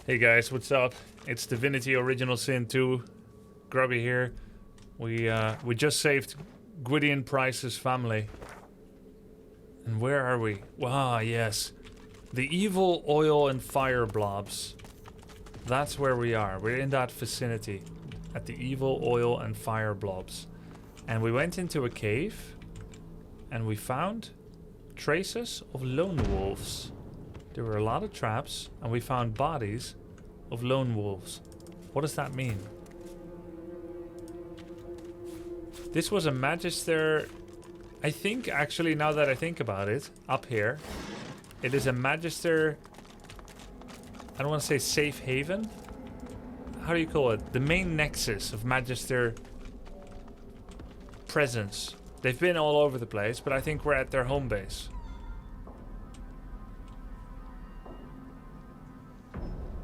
Hey guys, what's up? It's Divinity Original Sin 2. Grubby here. We just saved Gwydion Price's family. And where are we? Ah, yes. The evil oil and fire blobs. That's where we are. We're in that vicinity. At the evil oil and fire blobs. And we went into a cave. And we found traces of lone wolves. There were a lot of traps. And we found bodies of lone wolves. What does that mean? This was a Magister. I think, actually, now that I think about it, up here, it is a Magister. I don't want to say safe haven. How do you call it? The main nexus of Magister presence. They've been all over the place, but I think we're at their home base.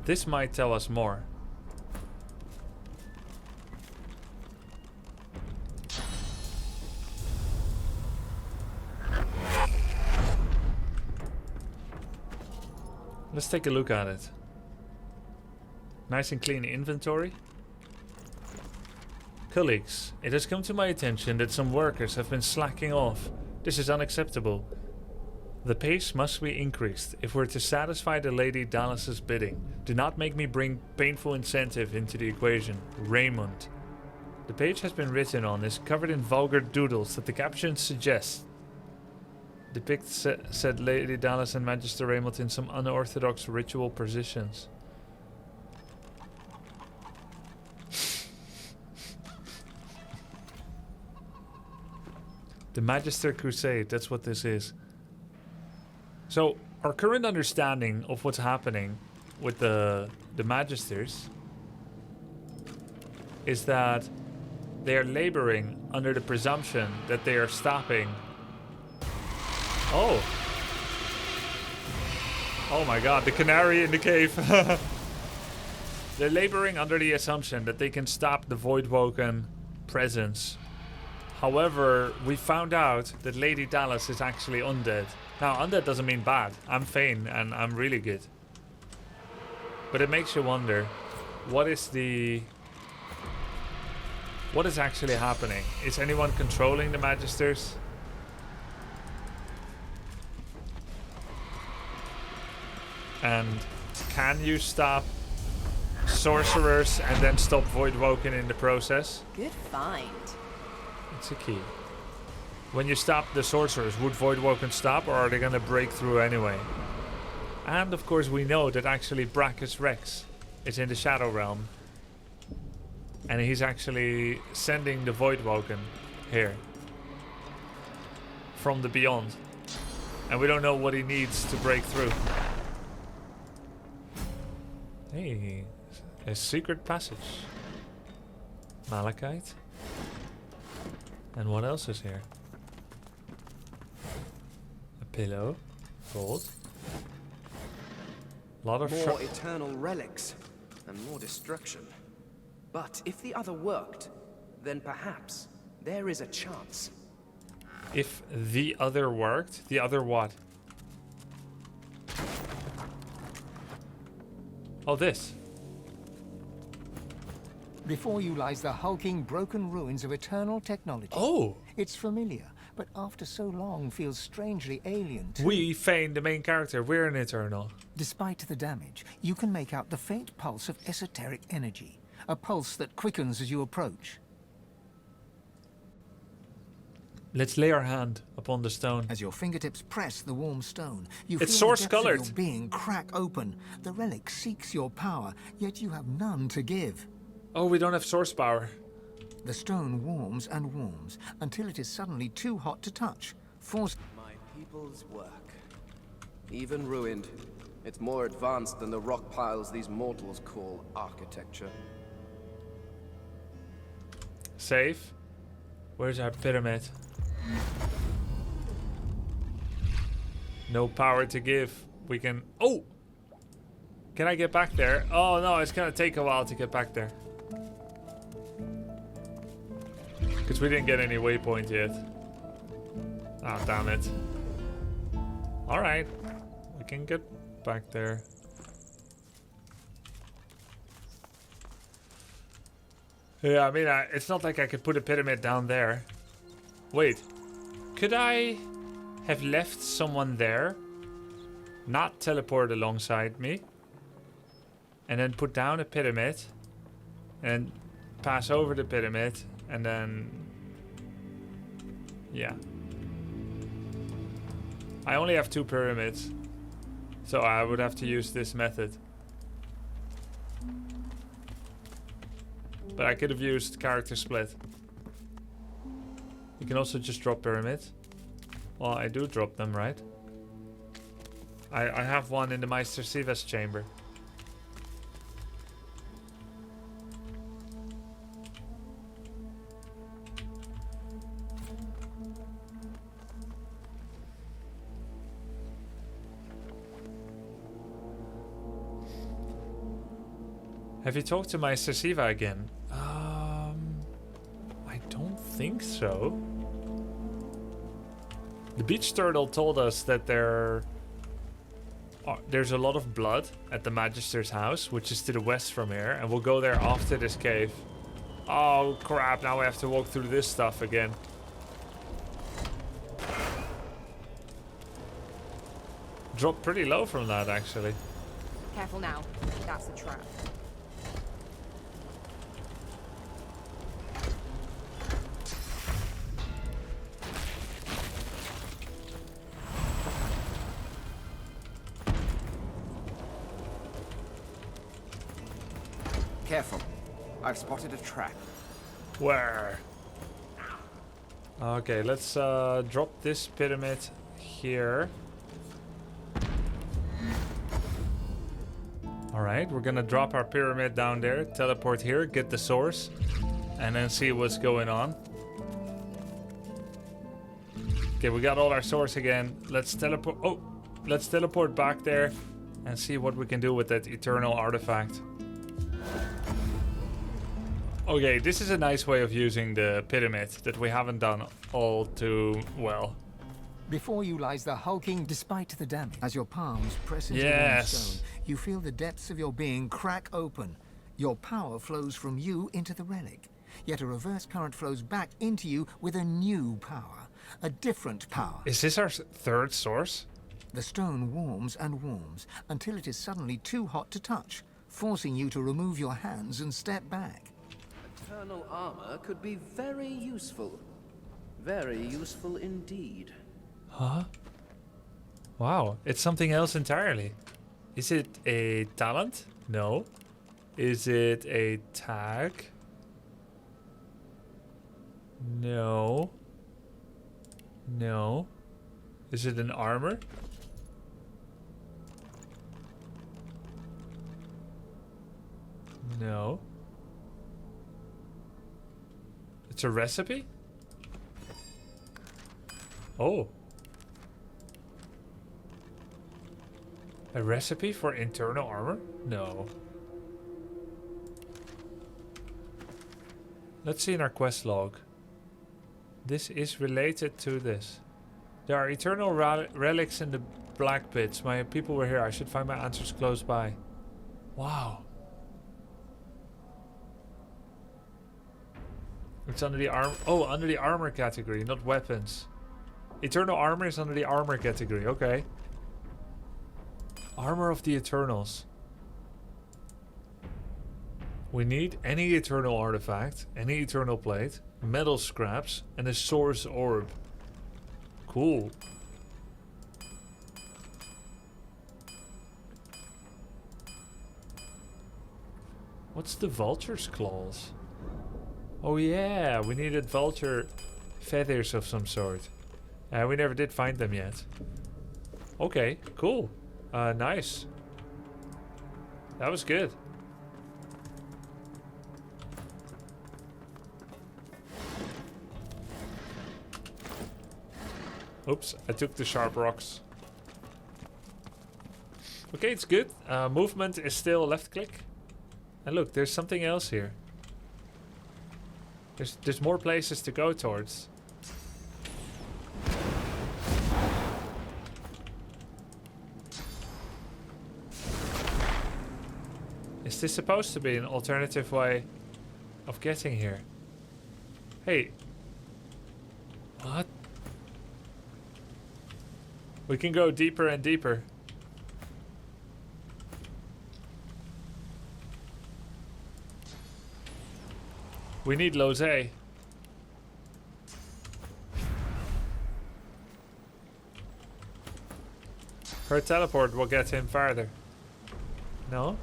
This might tell us more. Let's take a look at it. Nice and clean inventory. Colleagues, it has come to my attention that some workers have been slacking off. This is unacceptable. The pace must be increased if we're to satisfy the Lady Dallas's bidding. Do not make me bring painful incentive into the equation. Raymond. The page has been written on is covered in vulgar doodles that the caption suggests depict said Lady Dallas and Magister Raymond in some unorthodox ritual positions. The Magister Crusade, that's what this is. So, our current understanding of what's happening with the Magisters is that they are laboring under the presumption that they are stopping. Oh. Oh my god, the canary in the cave. They're laboring under the assumption that they can stop the Voidwoken presence. However, we found out that Lady Dallas is actually undead. Now, undead doesn't mean bad. I'm Fane, and I'm really good. But it makes you wonder, what is actually happening? Is anyone controlling the Magisters? And can you stop sorcerers and then stop Voidwoken in the process? Good find. It's a key. When you stop the sorcerers, would Voidwoken stop, or are they gonna break through anyway? And of course we know that actually Brachus Rex is in the Shadow Realm. And he's actually sending the Voidwoken here. From the Beyond. And we don't know what he needs to break through. Hey, a secret passage. Malachite. And what else is here? A pillow. Gold. A lot of more eternal relics and more destruction. But if the other worked, then perhaps there is a chance. If the other worked? The other what? Oh, this. Before you lies the hulking, broken ruins of eternal technology. Oh! It's familiar, but after so long feels strangely alien too. We, Fane, the main character, we're an Eternal. Despite the damage, you can make out the faint pulse of esoteric energy. A pulse that quickens as you approach. Let's lay our hand upon the stone. As your fingertips press the warm stone, you It's feel the depths source-colored. of your being crack open. The relic seeks your power, yet you have none to give. Oh, we don't have source power. The stone warms and warms until it is suddenly too hot to touch. Force. My people's work. Even ruined, it's more advanced than the rock piles these mortals call architecture. Safe. Where's our pyramid? No power to give. We can... Oh! Can I get back there? Oh no, it's gonna take a while to get back there. Because we didn't get any waypoint yet. Ah, damn it. Alright. We can get back there. Yeah, I mean, it's not like I could put a pyramid down there. Wait. Could I have left someone there? Not teleport alongside me. And then put down a pyramid. And pass over the pyramid. And then... Yeah. I only have 2 pyramids. So I would have to use this method. But I could have used character split. You can also just drop pyramids. Well, I do drop them, right? I have one in the Magister's chamber. Have you talked to Magister Siva again? I don't think so. The beach turtle told us that there's a lot of blood at the Magister's house, which is to the west from here, and we'll go there after this cave. Oh crap, now we have to walk through this stuff again. Dropped pretty low from that, actually. Careful now. That's a trap. Careful. I've spotted a trap. Where? Okay, let's drop this pyramid here. Alright, we're gonna drop our pyramid down there, teleport here, get the source, and then see what's going on. Okay, we got all our source again. Let's teleport. Oh, let's teleport back there and see what we can do with that eternal artifact. Okay, this is a nice way of using the pyramid that we haven't done all too well. Before you lies the hulking despite the damage. As your palms press into Yes. the stone, you feel the depths of your being crack open. Your power flows from you into the relic. Yet a reverse current flows back into you with a new power. A different power. Is this our third source? The stone warms and warms until it is suddenly too hot to touch, forcing you to remove your hands and step back. Eternal armor could be very useful. Very useful indeed. Huh? Wow, it's something else entirely. Is it a talent? No. Is it a tag? No. No. Is it an armor? No. It's a recipe? Oh. A recipe for internal armor? No. Let's see in our quest log. This is related to this. There are eternal relics in the black pits. My people were here. I should find my answers close by. Wow. It's under the arm. Oh, under the armor category, not weapons. Eternal armor is under the armor category. Okay. Armor of the Eternals. We need any eternal artifact, any eternal plate, metal scraps, and a source orb. Cool. What's the vulture's claws? Oh yeah, we needed vulture feathers of some sort. We never did find them yet. Okay, cool. Nice. That was good. Oops, I took the sharp rocks. Okay, it's good. Movement is still left click. And look, there's something else here. There's more places to go towards. Is this supposed to be an alternative way of getting here. Hey. What? We can go deeper and deeper. We need Lose. Her teleport will get him farther. No?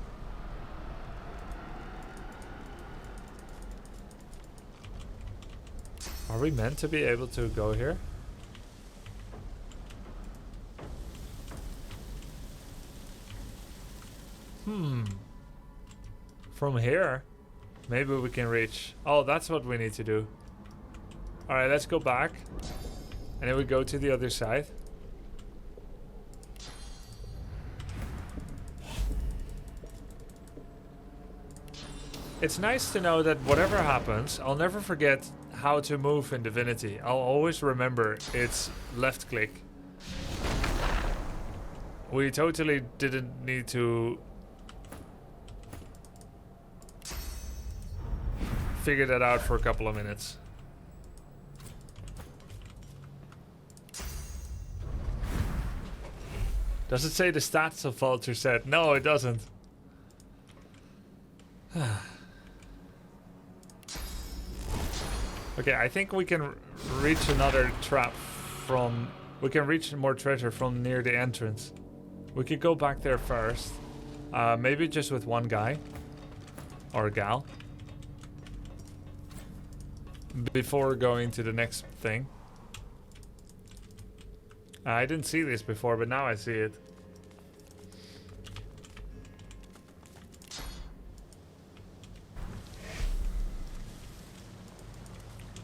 Are we meant to be able to go here? From here? Maybe we can reach... Oh, that's what we need to do. Alright, let's go back. And then we go to the other side. It's nice to know that whatever happens, I'll never forget how to move in Divinity. I'll always remember it's left click. We totally didn't need to figure that out for a couple of minutes. Does it say the stats of Vulture set? No, it doesn't. Okay, I think we can reach another trap from... We can reach more treasure from near the entrance. We could go back there first. Maybe just with one guy. Or a gal. Before going to the next thing. I didn't see this before, but now I see it.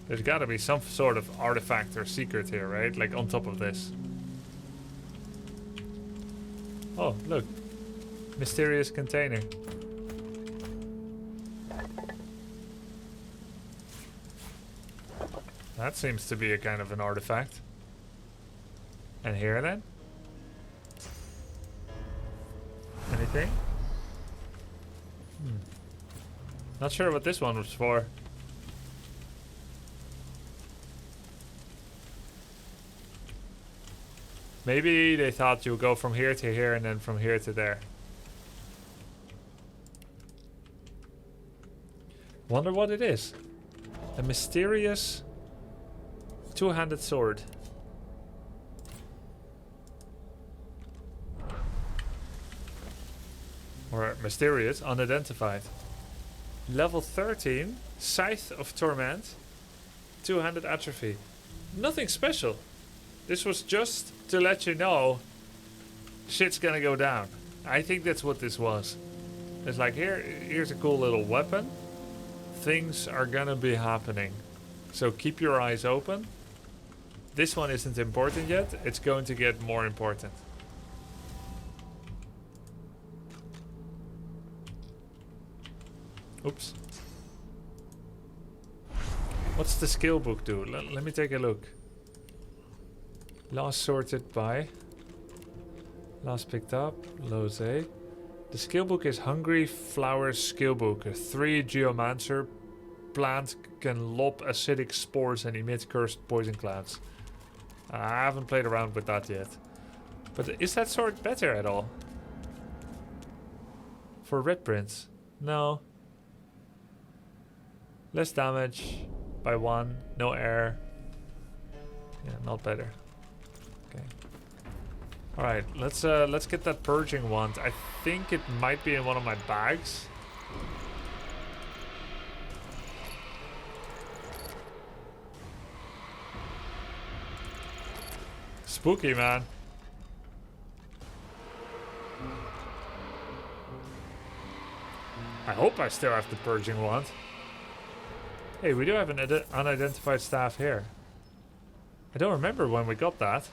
There's gotta be some sort of artifact or secret here, right? Like on top of this. Oh, look. Mysterious container. That seems to be a kind of an artifact. And here then? Anything? Not sure what this one was for. Maybe they thought you would go from here to here and then from here to there. Wonder what it is. A mysterious two-handed sword. Or mysterious, unidentified. Level 13, Scythe of Torment, two-handed atrophy. Nothing special. This was just to let you know shit's gonna go down. I think that's what this was. It's like, here's a cool little weapon. Things are gonna be happening. So keep your eyes open. This one isn't important yet. It's going to get more important. Oops. What's the skill book do? Let me take a look. Last sorted by. Last picked up. Lose. The skill book is Hungry Flowers skill book. A 3 geomancer plant can lob acidic spores and emit cursed poison clouds. I haven't played around with that yet. But is that sword better at all? For red prints? No. Less damage by 1. No air. Yeah, not better. Okay. Alright, let's get that purging wand. I think it might be in one of my bags. Spooky, man. I hope I still have the purging wand. Hey, we do have an unidentified staff here. I don't remember when we got that.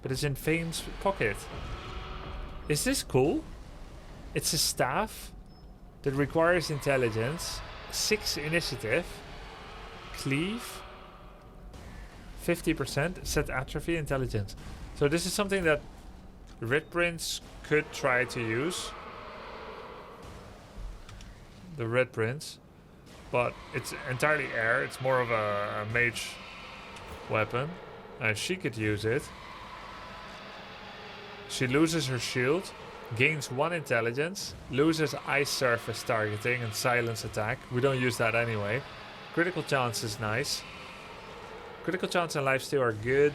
But it's in Fane's pocket. Is this cool? It's a staff that requires intelligence, 6 initiative, cleave, 50%, set atrophy, intelligence. So this is something that Red Prince could try to use. The Red Prince. but it's entirely air. It's more of a mage weapon. She could use it. She loses her shield, gains 1 intelligence, loses ice surface targeting and silence attack. We don't use that anyway. Critical chance is nice. Critical chance and lifesteal are good.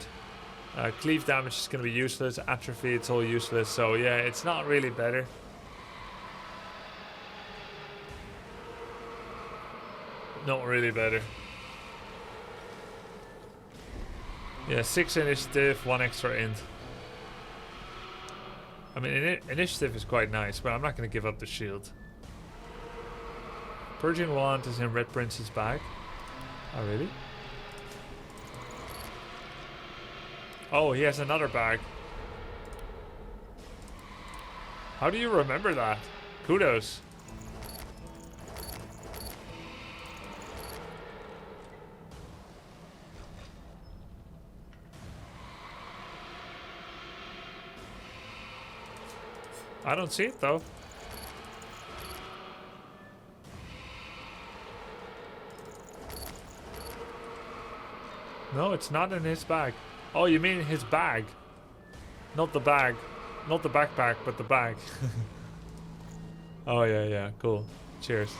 Cleave damage is going to be useless. Atrophy, it's all useless. So yeah, it's not really better. Not really better. Yeah, 6 initiative, 1 extra int. I mean, initiative is quite nice, but I'm not going to give up the shield. Purging Wand is in Red Prince's bag. Oh, really? Oh, he has another bag. How do you remember that? Kudos. I don't see it though. No, it's not in his bag. Oh, you mean his bag? Not the bag. Not the backpack, but the bag. Oh, yeah, yeah. Cool. Cheers.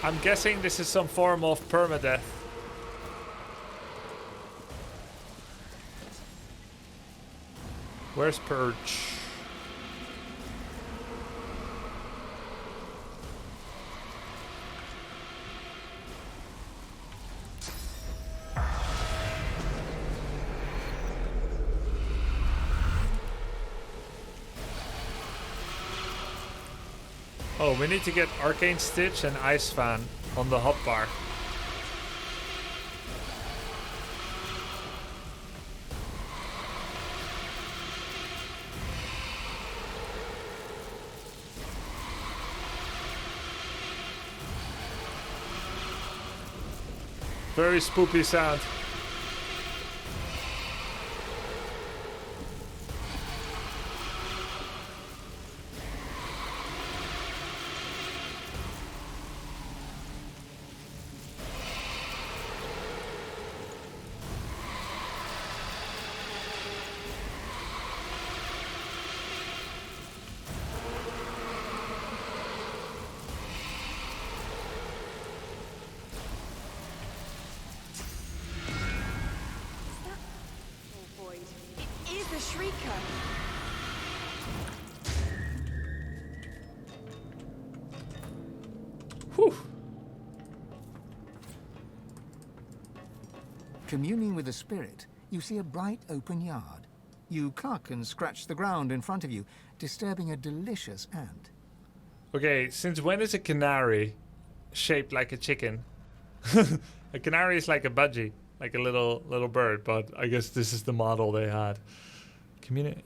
I'm guessing this is some form of permadeath. Where's Purge? Oh, we need to get Arcane Stitch and Ice Fan on the hotbar. Very spooky sound. Shrieker. Whew. Communing with the spirit, you see a bright open yard. You cluck and scratch the ground in front of you, disturbing a delicious ant. Okay, since when is a canary shaped like a chicken? A canary is like a budgie, like a little bird, but I guess this is the model they had.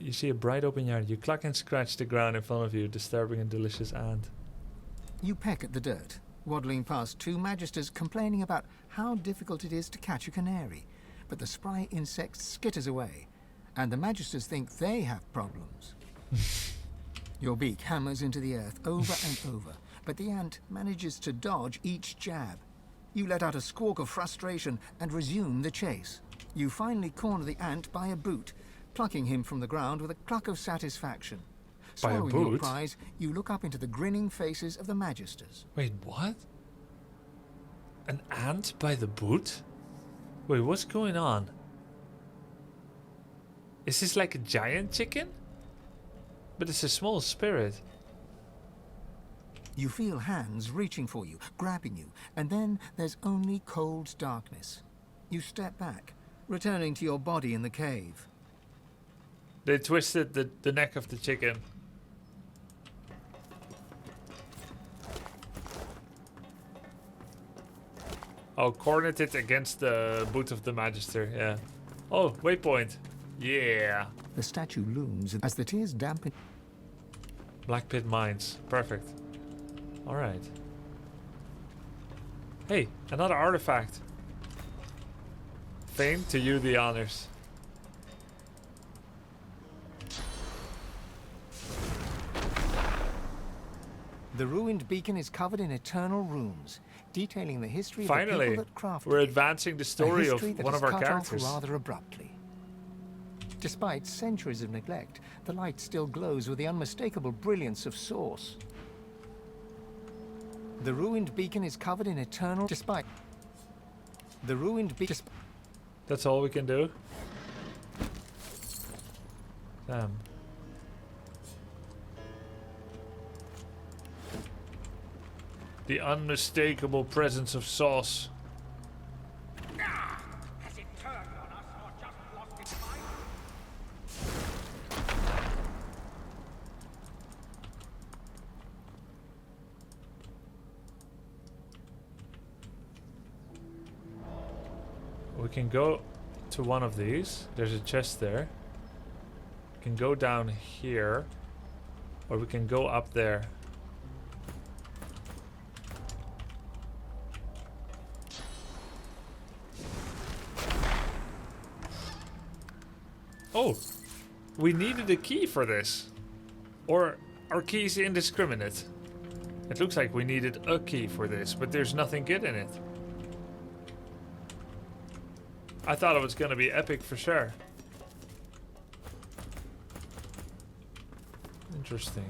You see a bright open yard. You cluck and scratch the ground in front of you, disturbing a delicious ant. You peck at the dirt, waddling past 2 magisters complaining about how difficult it is to catch a canary. But the spry insect skitters away, and the magisters think they have problems. Your beak hammers into the earth over and over, but the ant manages to dodge each jab. You let out a squawk of frustration and resume the chase. You finally corner the ant by a boot, plucking him from the ground with a cluck of satisfaction. By a Swallowing boot? your prize, you look up into the grinning faces of the magisters. Wait, what? An ant by the boot? Wait, what's going on? Is this like a giant chicken? But it's a small spirit. You feel hands reaching for you, grabbing you, and then there's only cold darkness. You step back, returning to your body in the cave. They twisted the neck of the chicken. Oh, cornered it against the boot of the Magister, yeah. Oh, waypoint. Yeah. The statue looms as the tears dampen. Black Pit Mines. Perfect. Alright. Hey, another artifact. Fane, to you the honors. The ruined beacon is covered in eternal runes, detailing the history of the Finally, people that crafted we're it. advancing the A story of history that one is of our cut off characters. rather abruptly. Despite centuries of neglect, the light still glows with the unmistakable brilliance of Source. The ruined beacon is covered in eternal... Despite... The ruined beacon... That's all we can do? Damn. The unmistakable presence of sauce. Has it turned on us or just lost its mind? We can go to one of these. There's a chest there. We can go down here. Or we can go up there. Oh, we needed a key for this. Or are keys indiscriminate? It looks like we needed a key for this, but there's nothing good in it. I thought it was gonna be epic for sure. Interesting.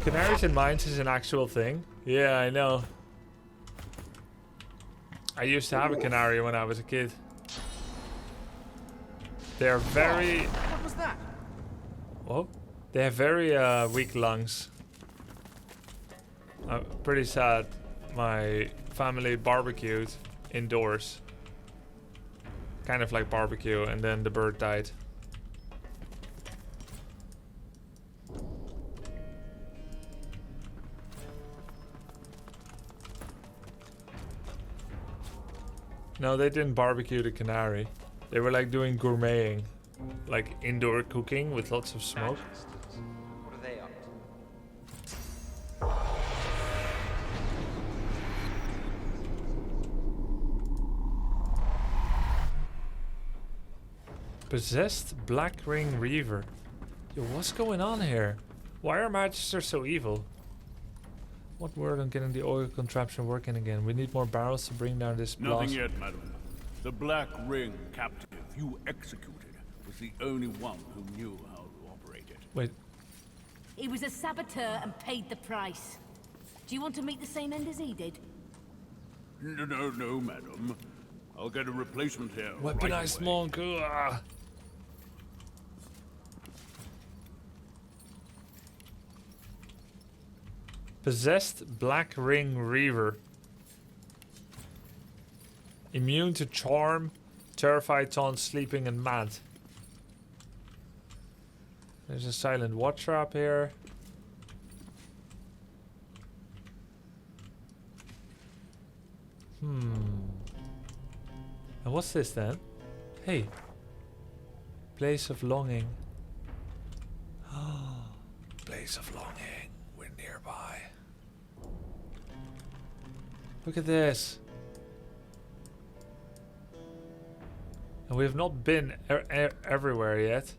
Canaries in mines is an actual thing. Yeah, I know. I used to have a canary when I was a kid. They're very... What was that? Whoa. They have very weak lungs. I'm pretty sad. My family barbecued indoors. Kind of like barbecue, and then the bird died. No, they didn't barbecue the canary. They were like doing gourmeting. Like indoor cooking with lots of smoke. Magisters. What are they up to? Possessed Black Ring Reaver. Yo, what's going on here? Why are Magisters so evil? What word on getting the oil contraption working again? We need more barrels to bring down this blast. Nothing yet, madam. The Black Ring captive you executed was the only one who knew how to operate it. Wait, He was a saboteur and paid the price. Do you want to meet the same end as he did? No, madam. I'll get a replacement here weaponized right away. monk. Ugh. Possessed Black Ring Reaver. Immune to charm, terrified, taunt, sleeping, and mad. There's a silent watcher up here. And what's this then? Hey. Place of longing. Place of longing. We're nearby. Look at this. And we have not been everywhere yet.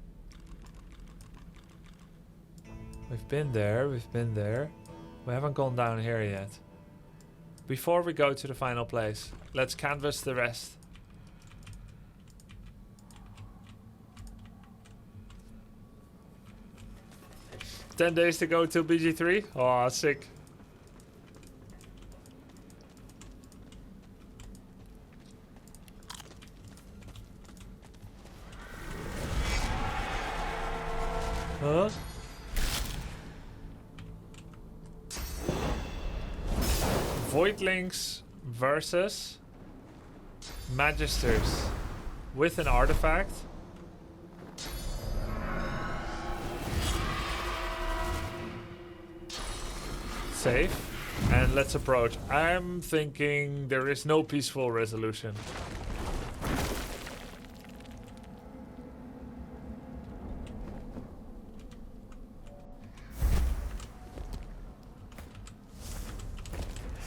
We've been there, we've been there. We haven't gone down here yet. Before we go to the final place, let's canvas the rest. "10 days to go till BG3? Oh, sick. Huh? Voidlings versus Magisters with an artifact. save and let's approach. I'm thinking there is no peaceful resolution.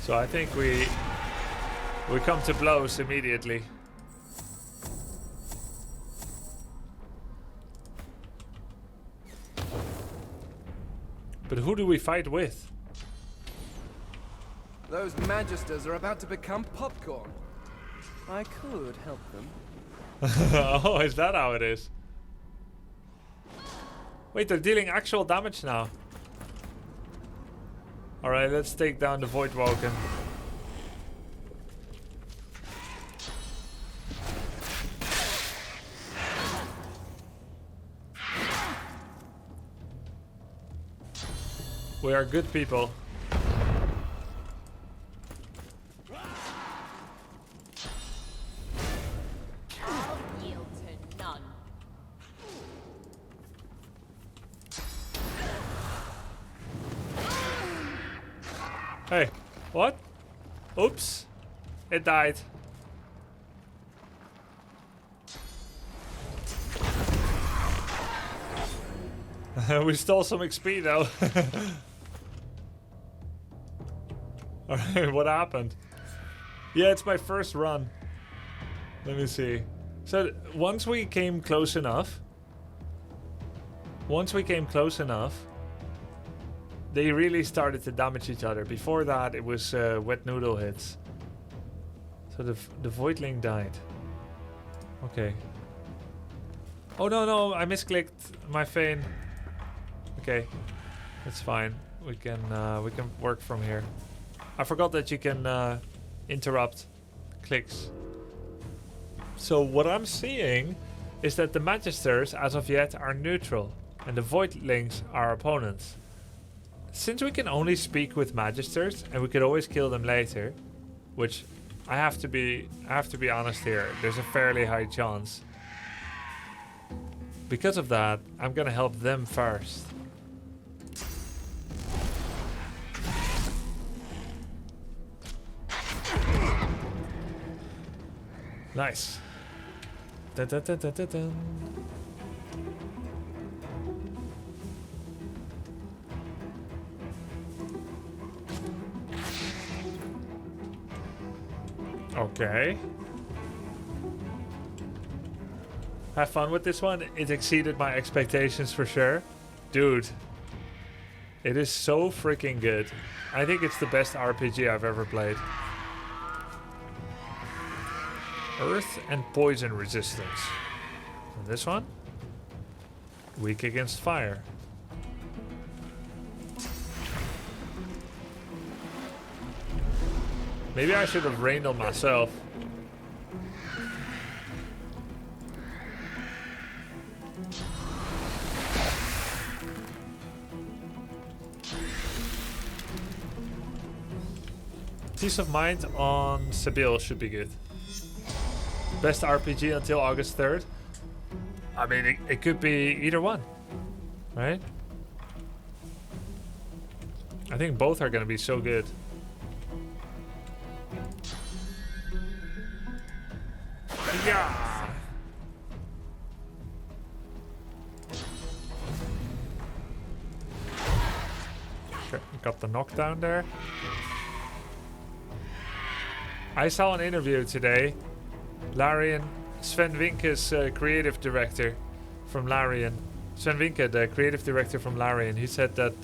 So I think we come to blows immediately. But who do we fight with? Those magisters are about to become popcorn. I could help them. Oh, is that how it is? Wait, they're dealing actual damage now. Alright, let's take down the Voidwoken. We are good people. I'll yield to none. Hey, what? Oops. It died. We stole some XP though. Alright, what happened? Yeah, it's my first run. Let me see. So once we came close enough, they really started to damage each other. Before that, it was wet noodle hits. So the Voidling died. Okay. Oh no, I misclicked my Fane. Okay, that's fine. We can work from here. I forgot that you can interrupt clicks. So what I'm seeing is that the Magisters, as of yet, are neutral, and the Voidlings are opponents. Since we can only speak with Magisters, and we could always kill them later, which I have to be honest here, there's a fairly high chance. Because of that, I'm gonna help them first. Nice. Dun, dun, dun, dun, dun, dun. Okay. Have fun with this one. It exceeded my expectations for sure. Dude. It is so freaking good. I think it's the best RPG I've ever played. Earth and poison resistance. And this one? Weak against fire. Maybe I should have rained on myself. Peace of Mind on Sabil should be good. Best RPG until August 3rd. I mean, it could be either one, right? I think both are going to be so good. Yeah. Okay, got the knockdown there. I saw an interview today. Larian, Sven Winke's creative director from Larian. Sven Winke, the creative director from Larian, he said that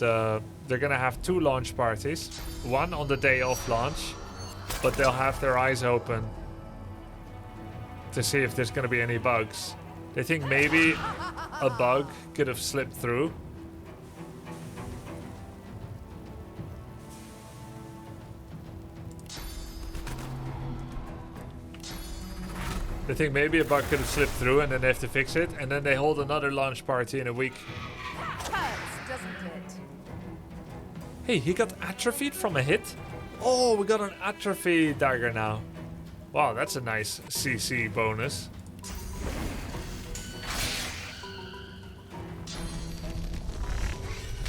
they're gonna have 2 launch parties. One on the day of launch, but they'll have their eyes open to see if there's gonna be any bugs. They think maybe a bug could have slipped through. They think maybe a bug could have slipped through and then they have to fix it, and then they hold another launch party in a week. Hurts, doesn't it? Hey, he got atrophied from a hit? Oh, we got an atrophy dagger now. Wow, that's a nice CC bonus.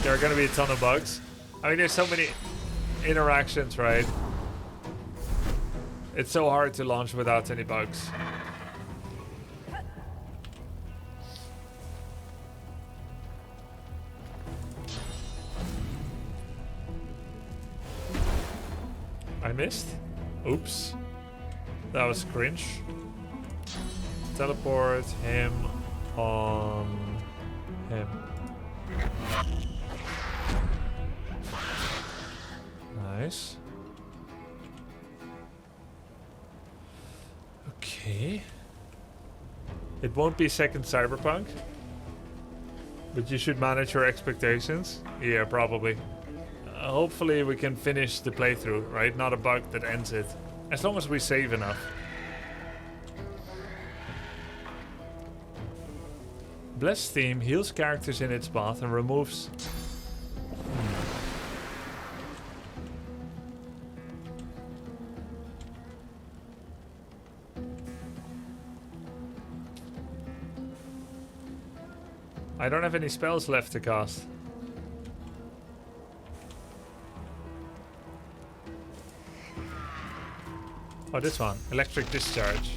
There are gonna be a ton of bugs. I mean, there's so many interactions, right? It's so hard to launch without any bugs. I missed. Oops. That was cringe. Teleport him on him. Nice. Okay. It won't be second Cyberpunk, but you should manage your expectations. Yeah, probably. Hopefully we can finish the playthrough, right? Not a bug that ends it. As long as we save enough. Blessed theme heals characters in its path and removes... I don't have any spells left to cast. Oh, this one. Electric discharge.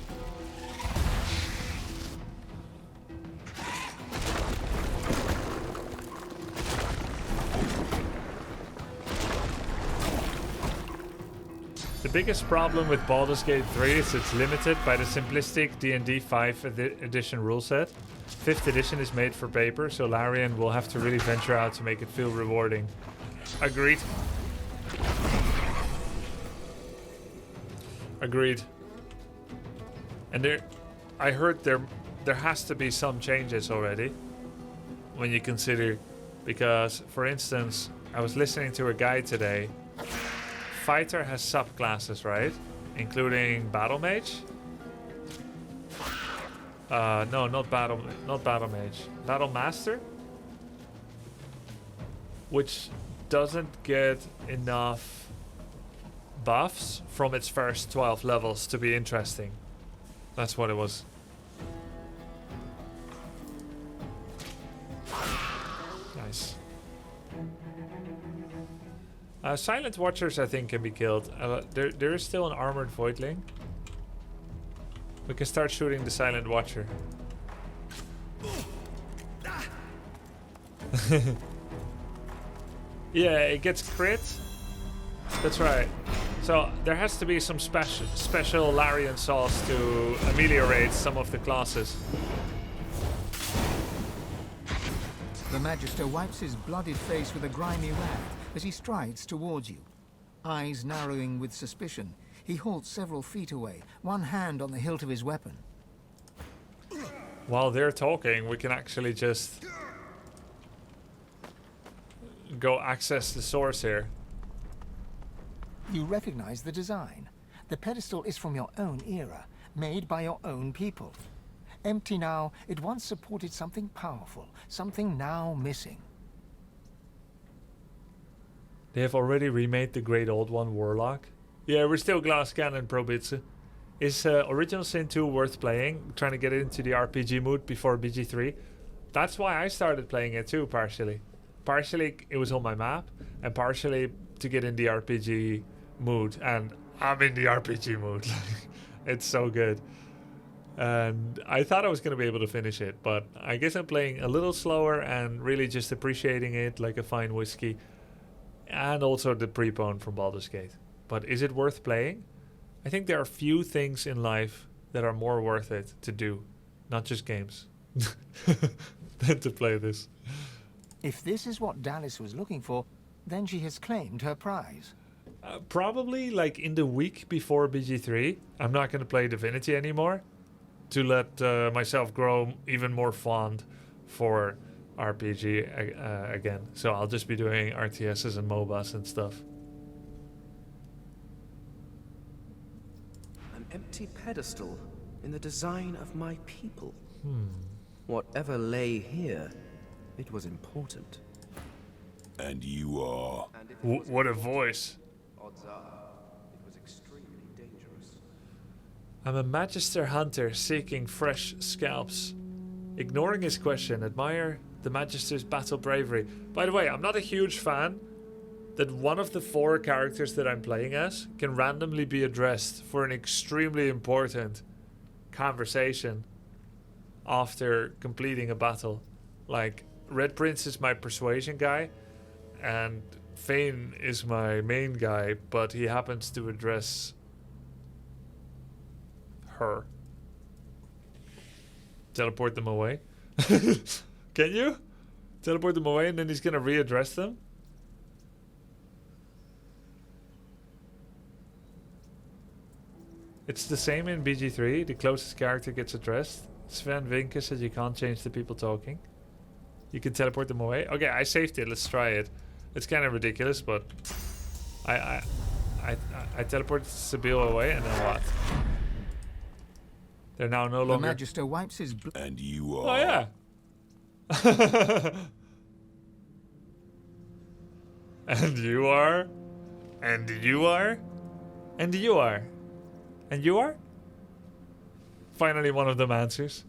The biggest problem with Baldur's Gate 3 is it's limited by the simplistic D&D 5th edition rule set. 5th edition is made for paper, so Larian will have to really venture out to make it feel rewarding. Agreed. Agreed. And I heard there has to be some changes already when you consider, because for instance, I was listening to a guide today. Fighter has subclasses, right? Including Battle Mage. No, not Battle Mage. Battle Master, which doesn't get enough buffs from its first 12 levels to be interesting. That's what it was. Nice. Silent Watchers, I think, can be killed. There is still an armored voidling. We can start shooting the Silent Watcher. Yeah, it gets crit. That's right. So there has to be some special Larian sauce to ameliorate some of the classes. The Magister wipes his blooded face with a grimy rag as he strides towards you. Eyes narrowing with suspicion, he halts several feet away, one hand on the hilt of his weapon. While they're talking, we can actually just go access the source here. You recognize the design. The pedestal is from your own era, made by your own people. Empty now, it once supported something powerful, something now missing. They have already remade the Great Old One Warlock. Yeah, we're still Glass Cannon, Probitz. Is Original Sin 2 worth playing? Trying to get into the RPG mood before BG3? That's why I started playing it too, partially. Partially it was on my map, and partially to get in the RPG mood. And I'm in the RPG mood. It's so good. And I thought I was going to be able to finish it, but I guess I'm playing a little slower and really just appreciating it like a fine whiskey. And also the prepone from Baldur's Gate. But is it worth playing? I think there are few things in life that are more worth it to do, not just games, than to play this. If this is what Dallas was looking for, then she has claimed her prize. Probably like in the week before BG3, I'm not going to play Divinity anymore to let myself grow even more fond for RPG again. So I'll just be doing RTSs and MOBAs and stuff. An empty pedestal in the design of my people. Whatever lay here, it was important. And you are... What a voice. Odds are, it was extremely dangerous. I'm a Magister hunter seeking fresh scalps. Ignoring his question, admire the Magister's battle bravery. By the way, I'm not a huge fan that one of the 4 characters that I'm playing as can randomly be addressed for an extremely important conversation after completing a battle. Like, Red Prince is my persuasion guy, and Fane is my main guy, but he happens to address her. Teleport them away. Can you? Teleport them away and then he's gonna readdress them? It's the same in BG3. The closest character gets addressed. Sven Vinke said you can't change the people talking. You can teleport them away. Okay, I saved it. Let's try it. It's kind of ridiculous, but I teleported Sibyl away, and then what? They're now no longer. The Magister wipes his. And you are. Oh yeah. And you are. And you are. And you are. And you are. Finally, one of them answers.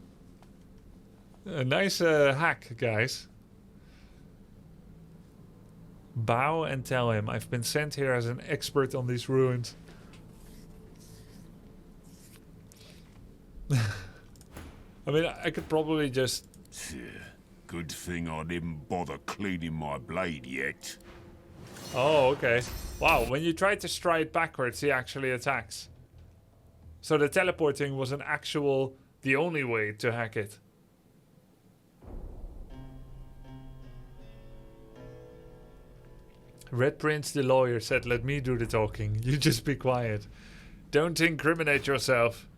A nice hack, guys. Bow and tell him I've been sent here as an expert on these ruins. I mean, I could probably just... Good thing I didn't bother cleaning my blade yet. Oh, okay. Wow, when you try to stride backwards, he actually attacks. So the teleporting was the only way to hack it. Red Prince the lawyer said, let me do the talking. You just be quiet. Don't incriminate yourself.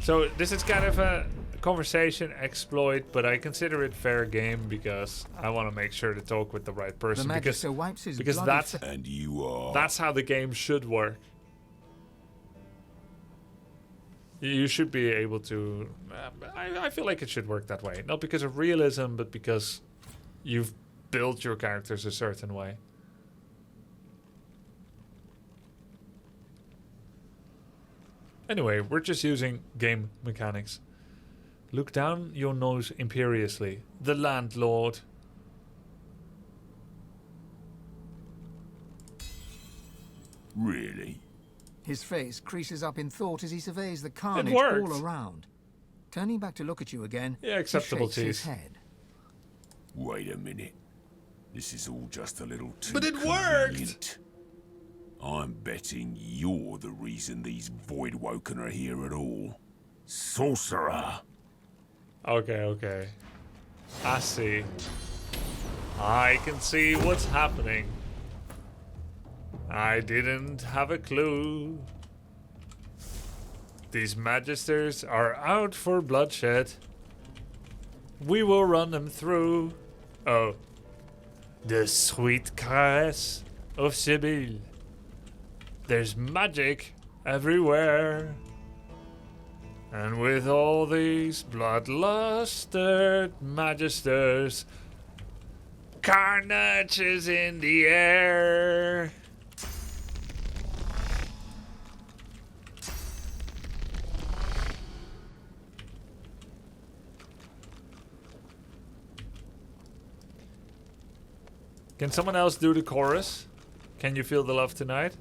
So this is kind of a conversation exploit, but I consider it fair game because I want to make sure to talk with the right person. The Magister wipes his because bloody and you are. That's how the game should work. You should be able to... I feel like it should work that way. Not because of realism, but because you've built your characters a certain way. Anyway, we're just using game mechanics. Look down your nose imperiously. The landlord. Really? His face creases up in thought as he surveys the carnage worked. all around. Turning back to look at you again, Yeah, acceptable, he shakes his cheese. head. Wait a minute. This is all just a little too But it convenient. I'm betting you're the reason these Voidwoken are here at all. Sorcerer! Okay. I see. I can see what's happening. I didn't have a clue. These magisters are out for bloodshed. We will run them through. Oh. The sweet caress of Sibyl. There's magic everywhere. And with all these bloodlusted magisters, carnage is in the air. Can someone else do the chorus? Can you feel the love tonight?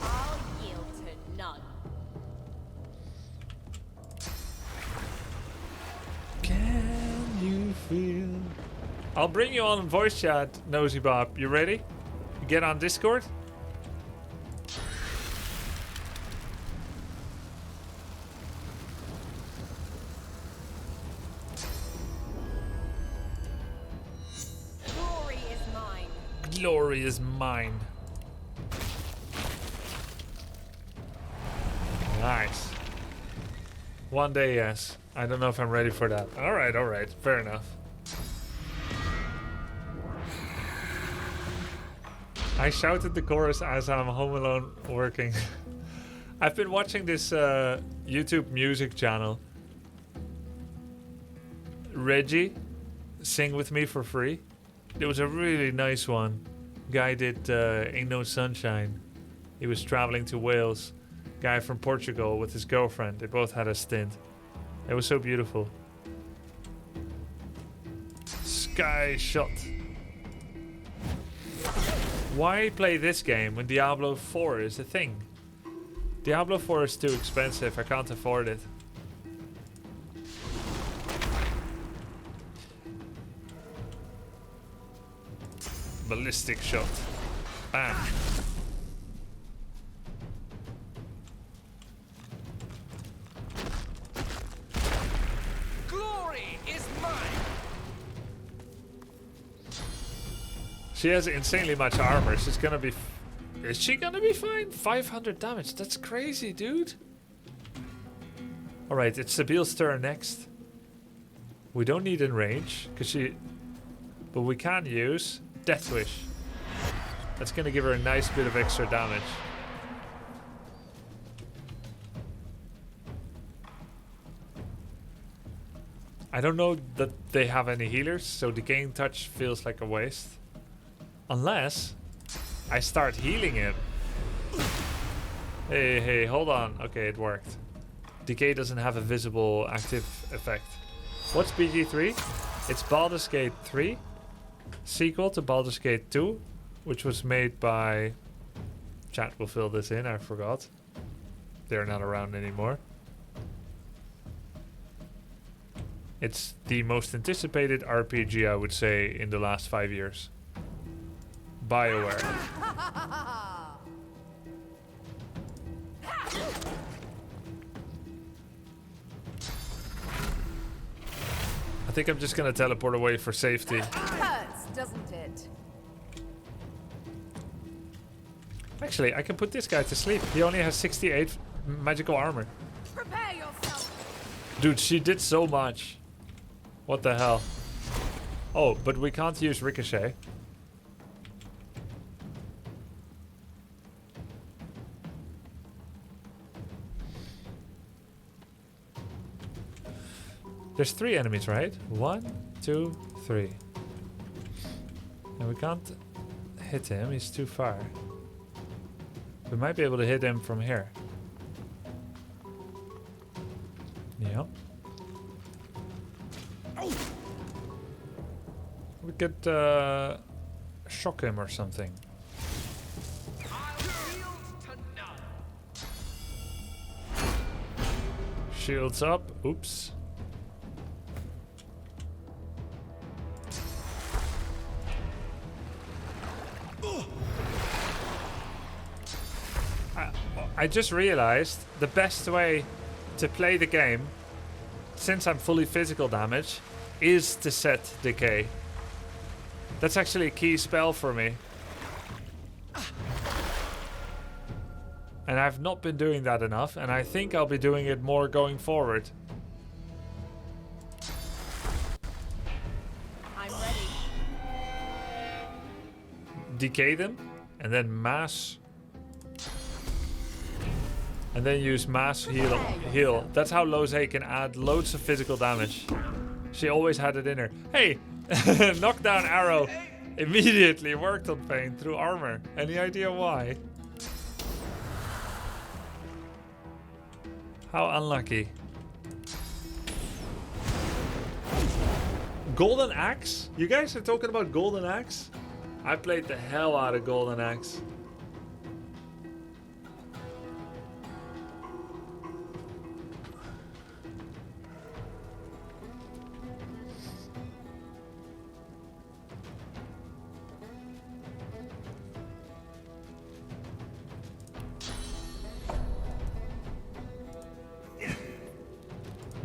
I'll yield to none. Can you feel? I'll bring you on voice chat, Nosy Bob. You ready? You get on Discord? Glory is mine. Glory is mine. Nice. One day, yes. I don't know if I'm ready for that. Alright. Fair enough. I shouted the chorus as I'm home alone working. I've been watching this YouTube music channel. Reggie, sing with me for free. It was a really nice one. Guy did Ain't No Sunshine. He was traveling to Wales. Guy from Portugal with his girlfriend. They both had a stint. It was so beautiful. Sky shot. Why play this game when Diablo 4 is a thing? Diablo 4 is too expensive. I can't afford it. Ballistic shot. Bam. Glory is mine. She has insanely much armor. She's gonna be... Is she gonna be fine? 500 damage. That's crazy, dude. Alright, it's Sabiel's turn next. We don't need in range, because she... But we can use Death Wish. That's gonna give her a nice bit of extra damage. I don't know that they have any healers, so Decaying Touch feels like a waste. Unless I start healing him. Hey, hold on. Okay, it worked. Decay doesn't have a visible active effect. What's BG3? It's Baldur's Gate 3, sequel to Baldur's Gate 2, which was made by... Chat will fill this in, I forgot. They're not around anymore. It's the most anticipated RPG, I would say, in the last 5 years. BioWare. I think I'm just gonna teleport away for safety. Hurts, doesn't it? Actually, I can put this guy to sleep. He only has 68 magical armor. Prepare yourself. Dude, she did so much. What the hell? Oh, but we can't use Ricochet. There's 3 enemies, right? 1, 2, 3. And we can't hit him, he's too far. We might be able to hit him from here. Yeah. We could shock him or something. Shields up. Oops. I just realized the best way to play the game, since I'm fully physical damage, is to set Decay. That's actually a key spell for me. And I've not been doing that enough, and I think I'll be doing it more going forward. I'm ready. Decay them, and then mass. And then use mass heal. That's how Lozay can add loads of physical damage. She always had it in her. Hey! Knockdown arrow immediately worked on Fane through armor. Any idea why? How unlucky. Golden Axe? You guys are talking about Golden Axe? I played the hell out of Golden Axe.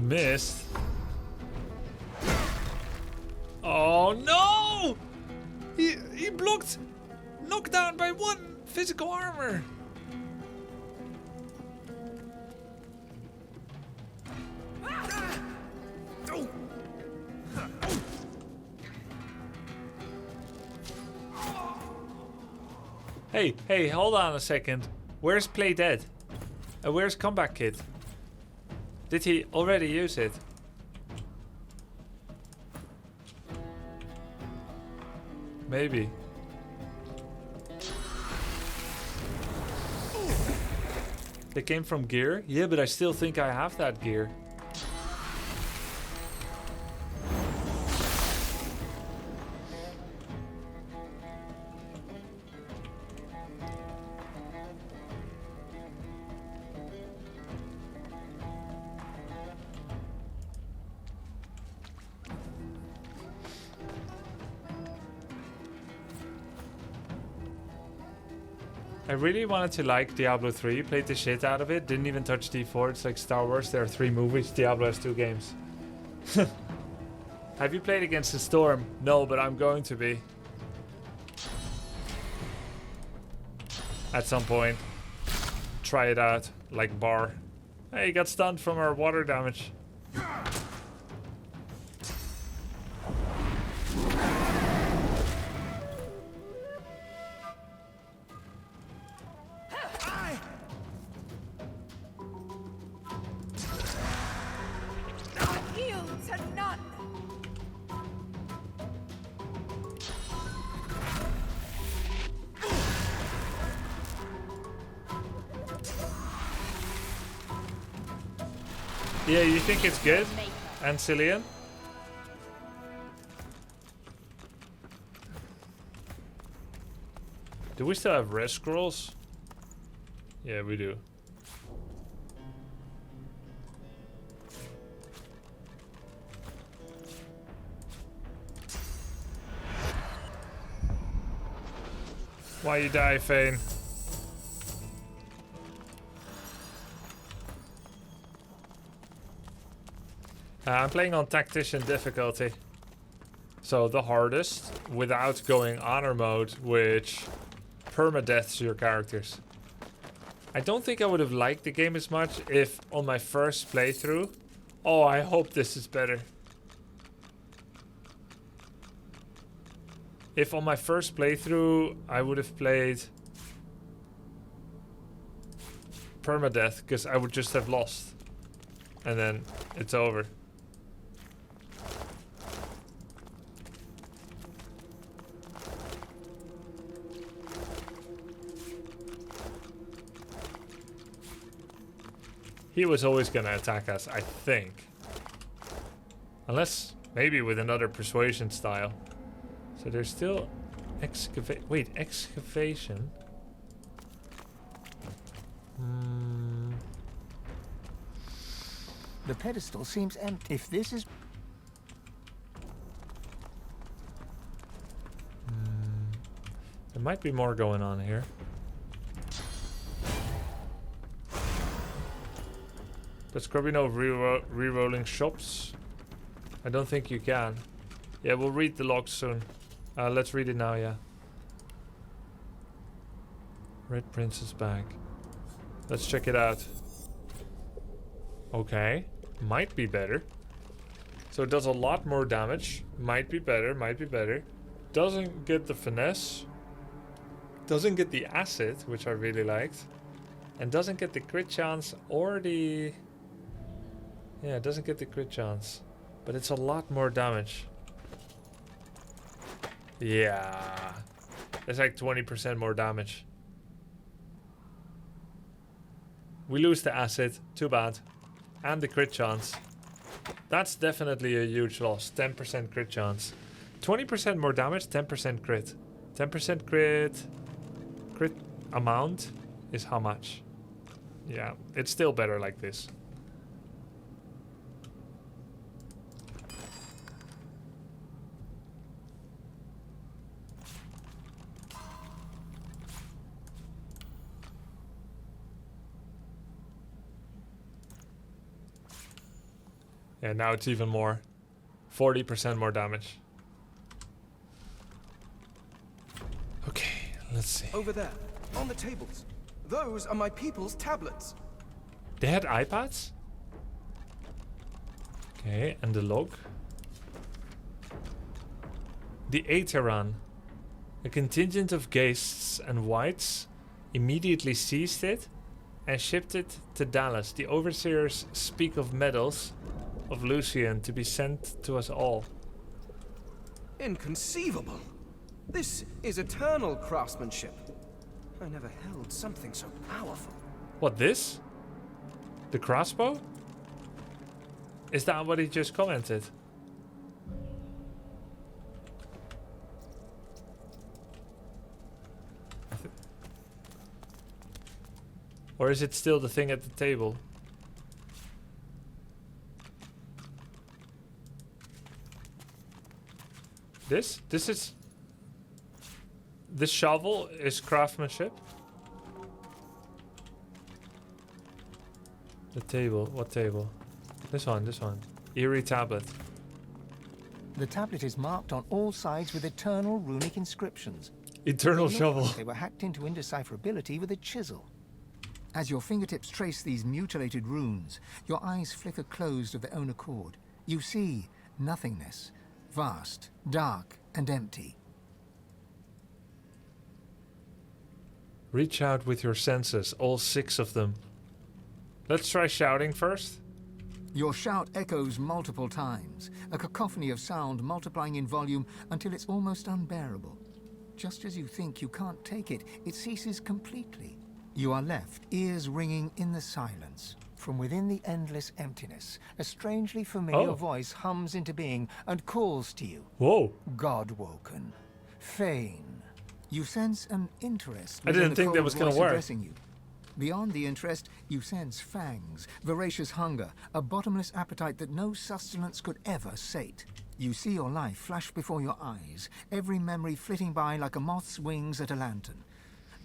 Missed. Oh no! He blocked knockdown by 1 physical armor. Hey, hold on a second. Where's Play Dead? Where's Comeback Kid? Did he already use it? Maybe. They came from gear? Yeah, but I still think I have that gear. I really wanted to like Diablo 3, played the shit out of it, didn't even touch D4. It's like Star Wars, there are 3 movies, Diablo has 2 games. Have you played Against the Storm? No, but I'm going to be. At some point. Try it out, like Bar. Hey, he got stunned from our water damage. Yield to none. Yeah, you think it's good? Ancillion? Do we still have rest scrolls? Yeah, we do. Why you die, Fane? I'm playing on Tactician difficulty. So the hardest, without going honor mode, which permadeaths your characters. I don't think I would have liked the game as much if on my first playthrough... Oh, I hope this is better. If on my first playthrough I would have played permadeath, because I would just have lost. And then it's over. He was always going to attack us, I think. Unless, maybe with another persuasion style. So there's still... Wait, excavation? The pedestal seems empty. If this is... There might be more going on here. Does Grubby know re-rolling shops? I don't think you can. Yeah, we'll read the logs soon. Let's read it now, yeah. Red Princess bag. Let's check it out. Okay. Might be better. So it does a lot more damage. Might be better, might be better. Doesn't get the finesse. Doesn't get the acid, which I really liked. And doesn't get the crit chance or the... Yeah, it doesn't get the crit chance. But it's a lot more damage. Yeah. It's like 20% more damage. We lose the acid. Too bad. And the crit chance. That's definitely a huge loss. 10% crit chance. 20% more damage, 10% crit. 10% crit. Crit amount is how much? Yeah, it's still better like this. Yeah, now it's even more. 40% more damage. Okay, let's see. Over there, on the tables. Those are my people's tablets. They had iPads? Okay, and the log. The Aetheran. A contingent of Ghaists and Whites immediately seized it and shipped it to Dallas. The overseers speak of medals of Lucian to be sent to us all. Inconceivable. This is eternal craftsmanship. I never held something so powerful. What, this? The crossbow? Is that what he just commented? Or is it still the thing at the table? This? This shovel is craftsmanship? The table. What table? This one, this one. Eerie tablet. The tablet is marked on all sides with eternal runic inscriptions. Eternal It looked shovel. like they were hacked into indecipherability with a chisel. As your fingertips trace these mutilated runes, your eyes flicker closed of their own accord. You see nothingness, vast, dark, and empty. Reach out with your senses, all 6 of them. Let's try shouting first. Your shout echoes multiple times, a cacophony of sound multiplying in volume until it's almost unbearable. Just as you think you can't take it, it ceases completely. You are left, ears ringing in the silence. From within the endless emptiness, a strangely familiar voice hums into being and calls to you. Whoa. God-woken. Fane. You sense an interest. I didn't think that was going to work. Addressing you. Beyond the interest, you sense fangs, voracious hunger, a bottomless appetite that no sustenance could ever sate. You see your life flash before your eyes, every memory flitting by like a moth's wings at a lantern.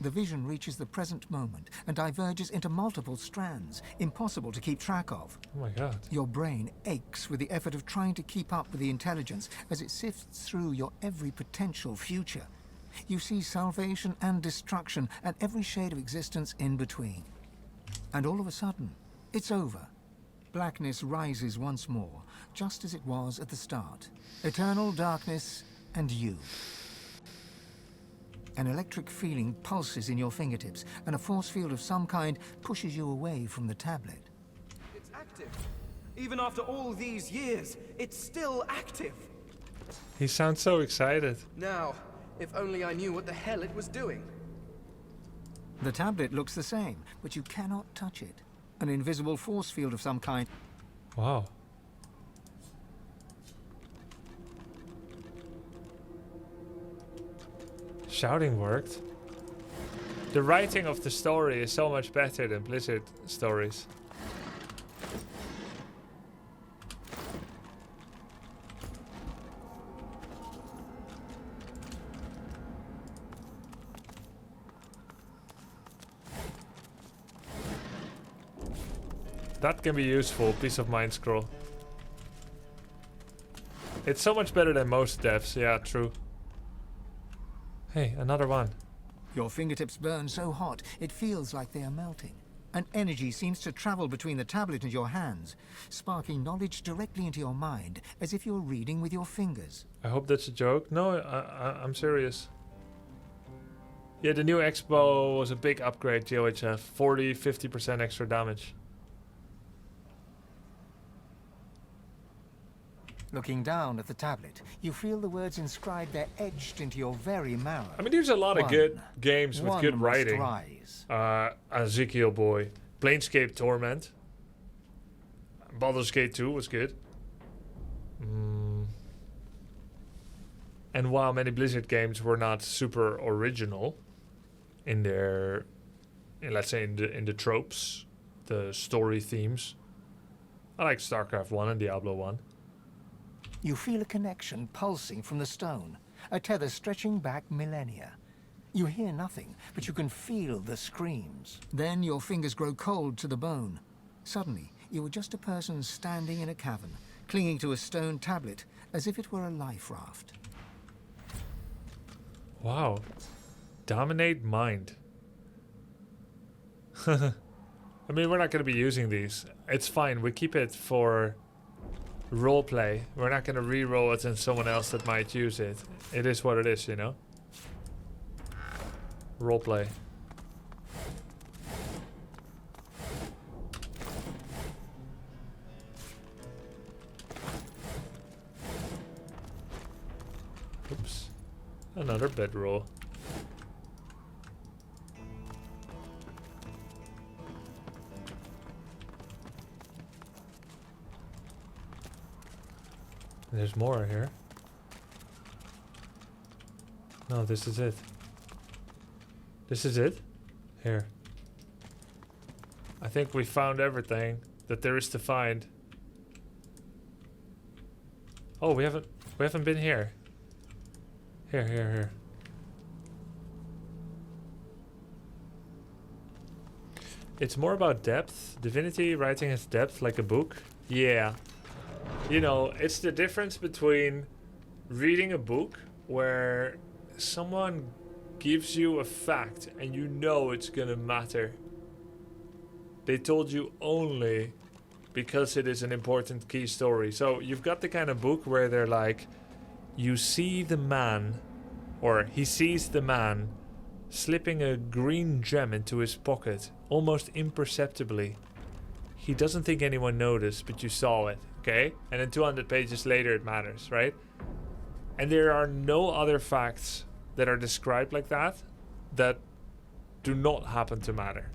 The vision reaches the present moment and diverges into multiple strands, impossible to keep track of. Oh my god. Your brain aches with the effort of trying to keep up with the intelligence as it sifts through your every potential future. You see salvation and destruction and every shade of existence in between. And all of a sudden, it's over. Blackness rises once more, just as it was at the start. Eternal darkness and you. An electric feeling pulses in your fingertips, and a force field of some kind pushes you away from the tablet. It's active. Even after all these years, it's still active. He sounds so excited. Now, if only I knew what the hell it was doing. The tablet looks the same, but you cannot touch it. An invisible force field of some kind. Wow. Shouting worked. The writing of the story is so much better than Blizzard stories. That can be useful, peace of mind scroll. It's so much better than most devs, yeah, true. Hey, another one. Your fingertips burn so hot, it feels like they are melting. An energy seems to travel between the tablet and your hands, sparking knowledge directly into your mind, as if you're reading with your fingers. I hope that's a joke. No, I'm serious. Yeah, the new Expo was a big upgrade, GOHF. 40-50% extra damage. Looking down at the tablet, you feel the words inscribed there etched into your very marrow. I mean, there's a lot of good games with good must writing. rise. Ezekiel Boy. Planescape Torment. Baldur's Gate 2 was good. And while many Blizzard games were not super original in their, let's say in the tropes, the story themes, I like StarCraft 1 and Diablo 1. You feel a connection pulsing from the stone, a tether stretching back millennia. You hear nothing, but you can feel the screams. Then your fingers grow cold to the bone. Suddenly, you are just a person standing in a cavern, clinging to a stone tablet, as if it were a life raft. Wow. Dominate mind. I mean, we're not going to be using these. It's fine. We keep it for roleplay. We're not going to re-roll it and someone else that might use it. It is what it is, you know? Roleplay. Oops. Another bedroll. There's more here. No, this is it. This is it? Here. I think we found everything that there is to find. Oh, we haven't been here. Here. It's more about depth. Divinity writing has depth like a book. Yeah. You know, it's the difference between reading a book where someone gives you a fact and you know it's gonna matter. They told you only because it is an important key story. So you've got the kind of book where they're like, you see the man, or he sees the man slipping a green gem into his pocket, almost imperceptibly. He doesn't think anyone noticed, but you saw it, okay? And then 200 pages later it matters, right? And there are no other facts that are described like that do not happen to matter.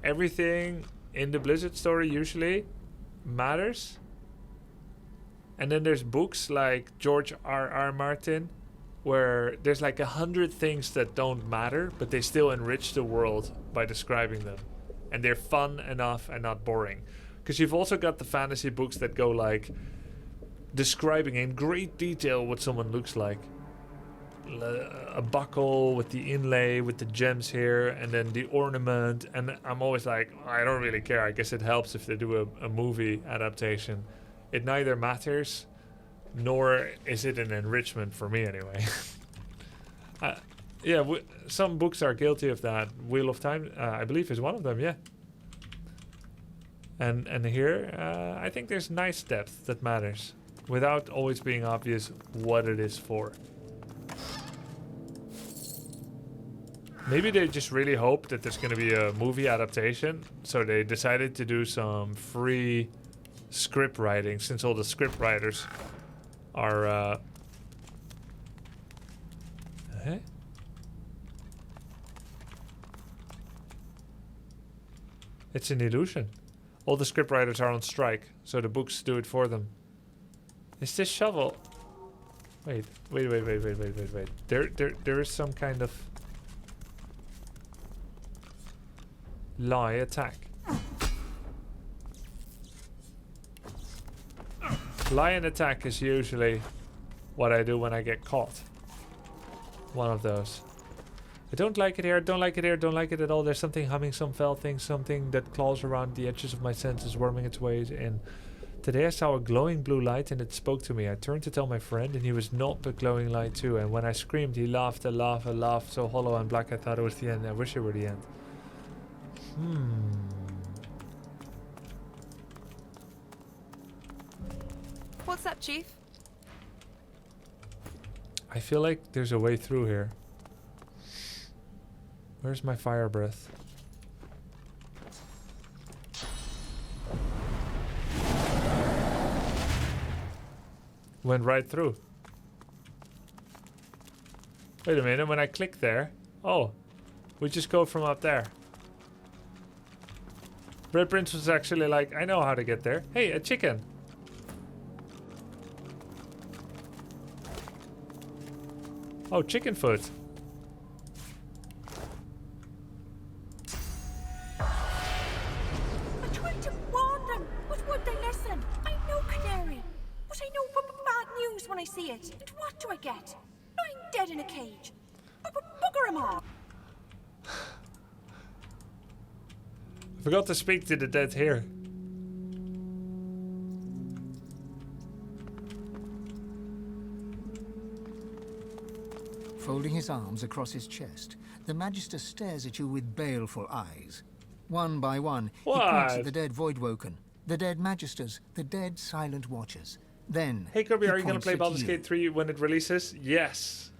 Everything in the Blizzard story usually matters. And then there's books like George R.R. Martin, where there's like 100 things that don't matter, but they still enrich the world by describing them. And they're fun enough and not boring. Because you've also got the fantasy books that go like describing in great detail what someone looks like. A buckle with the inlay, with the gems here, and then the ornament. And I'm always like, I don't really care. I guess it helps if they do a movie adaptation. It neither matters, nor is it an enrichment for me anyway. Yeah, some books are guilty of that. Wheel of Time, I believe, is one of them, yeah. And here, I think there's nice depth that matters, without always being obvious what it is for. Maybe they just really hope that there's going to be a movie adaptation, so they decided to do some free script writing, since all the script writers are It's an illusion. All the script writers are on strike, so the books do it for them. Is this shovel? Wait. There is some kind of lie attack. Lion attack is usually what I do when I get caught. One of those. I don't like it here, don't like it here, don't like it at all. There's something humming, some fell thing, something that claws around the edges of my senses, worming its way in. Today I saw a glowing blue light and it spoke to me. I turned to tell my friend and he was not the glowing light too. And when I screamed, he laughed a laugh so hollow and black I thought it was the end. I wish it were the end. What's up, Chief? I feel like there's a way through here. Where's my fire breath? Went right through. Wait a minute, when I click there... Oh, we just go from up there. Red Prince was actually like, I know how to get there. Hey, a chicken! Oh, chicken foot. I tried to warn them, but would they listen? I know Canary, but I know bad news when I see it. And what do I get? I'm dead in a cage. Bugger 'em all. I forgot to speak to the dead here. Folding his arms across his chest, the Magister stares at you with baleful eyes. One by one, he points at the dead Voidwoken, the dead Magisters, the dead Silent Watchers. Then, hey Grubby, he are you going to points play at Baldur's you. Gate 3 when it releases? Yes.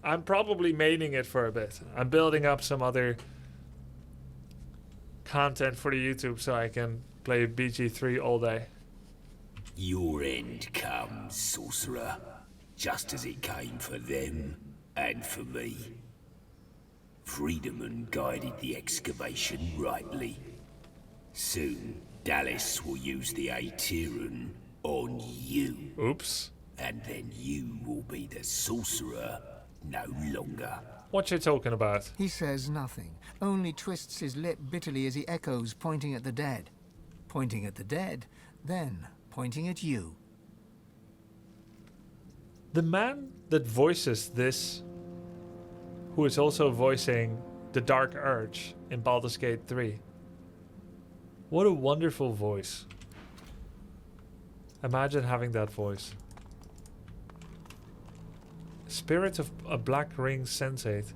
I'm probably maining it for a bit. I'm building up some other content for the YouTube so I can play BG3 all day. Your end comes, sorcerer, just as it came for them and for me. Friedemann guided the excavation rightly. Soon, Dallas will use the Aetherin on you. Oops. And then you will be the sorcerer no longer. What you talking about? He says nothing, only twists his lip bitterly as he echoes, pointing at the dead. Pointing at the dead, then pointing at you. The man that voices this, who is also voicing the Dark Urge in Baldur's Gate 3. What a wonderful voice. Imagine having that voice. Spirit of a Black Ring Sensate.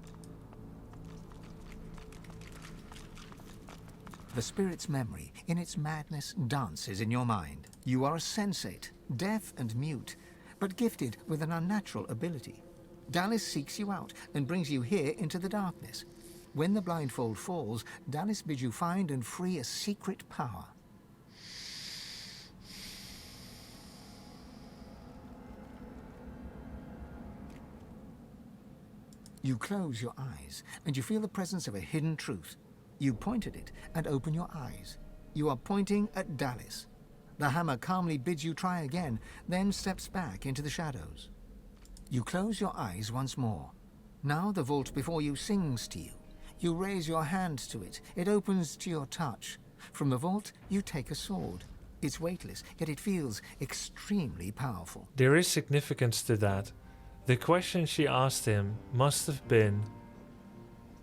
The spirit's memory, in its madness, dances in your mind. You are a sensate, deaf and mute, but gifted with an unnatural ability. Dallis seeks you out and brings you here into the darkness. When the blindfold falls, Dallis bids you find and free a secret power. You close your eyes, and you feel the presence of a hidden truth. You point at it and open your eyes. You are pointing at Dallis. The hammer calmly bids you try again, then steps back into the shadows. You close your eyes once more. Now the vault before you sings to you. You raise your hand to it. It opens to your touch. From the vault, you take a sword. It's weightless, yet it feels extremely powerful. There is significance to that. The question she asked him must have been,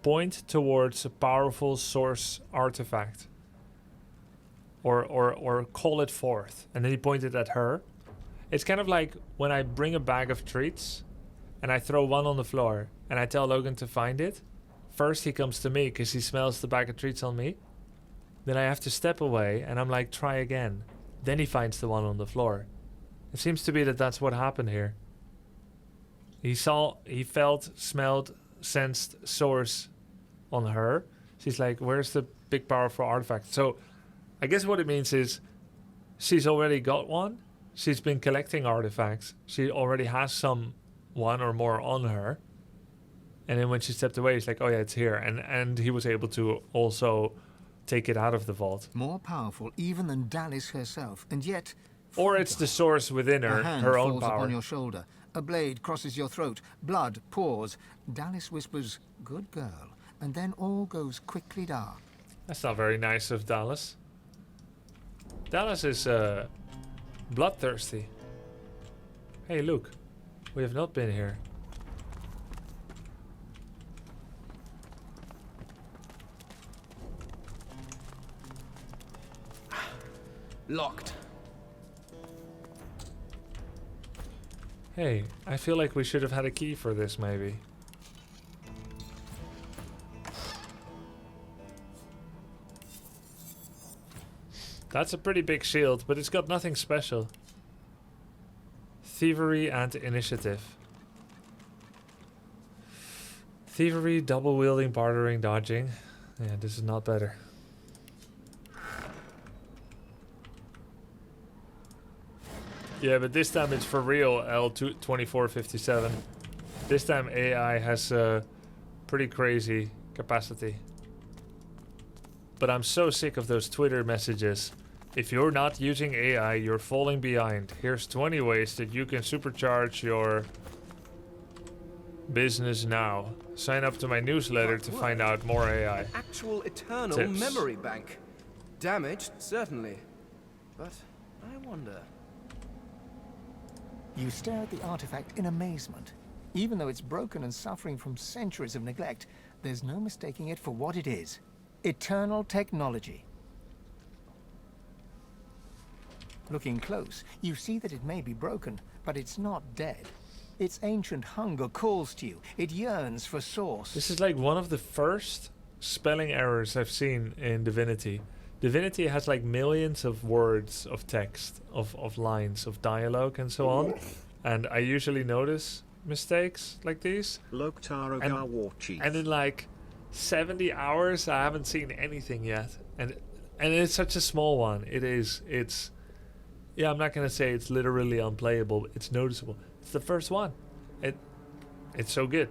point towards a powerful source artifact. Or call it forth. And then he pointed at her. It's kind of like when I bring a bag of treats and I throw one on the floor and I tell Logan to find it. First he comes to me because he smells the bag of treats on me. Then I have to step away and I'm like, try again. Then he finds the one on the floor. It seems to be that that's what happened here. He felt, smelled, sensed source on her. She's like, where's the big powerful artifact? So I guess what it means is she's already got one. She's been collecting artifacts. She already has some, one or more on her. And then when she stepped away, it's like, oh yeah, it's here. And he was able to also take it out of the vault. More powerful even than Dallis herself, and yet... Or it's the source within her, her own falls power. Upon your shoulder. A blade crosses your throat. Blood pours. Dallis whispers, "Good girl," and then all goes quickly dark. That's not very nice of Dallis. Dallis is bloodthirsty. Hey, look. We have not been here. Locked. Hey, I feel like we should have had a key for this, maybe. That's a pretty big shield, but it's got nothing special. Thievery and initiative. Thievery, double wielding, bartering, dodging. Yeah, this is not better. Yeah, but this time it's for real, L2457. This time AI has a pretty crazy capacity. But I'm so sick of those Twitter messages. If you're not using AI, you're falling behind. Here's 20 ways that you can supercharge your business now. Sign up to my newsletter to find out more AI. Actual eternal tips. memory bank. Damaged, certainly. But I wonder... You stare at the artifact in amazement. Even though it's broken and suffering from centuries of neglect, there's no mistaking it for what it is. Eternal technology. Looking close, you see that it may be broken, but it's not dead. Its ancient hunger calls to you. It yearns for source. This is like one of the first spelling errors I've seen in Divinity. Divinity has like millions of words of text, of lines, of dialogue and so on. And I usually notice mistakes like these. And in like 70 hours I haven't seen anything yet. And it's such a small one. It's yeah, I'm not gonna say it's literally unplayable, it's noticeable. It's the first one. It's so good.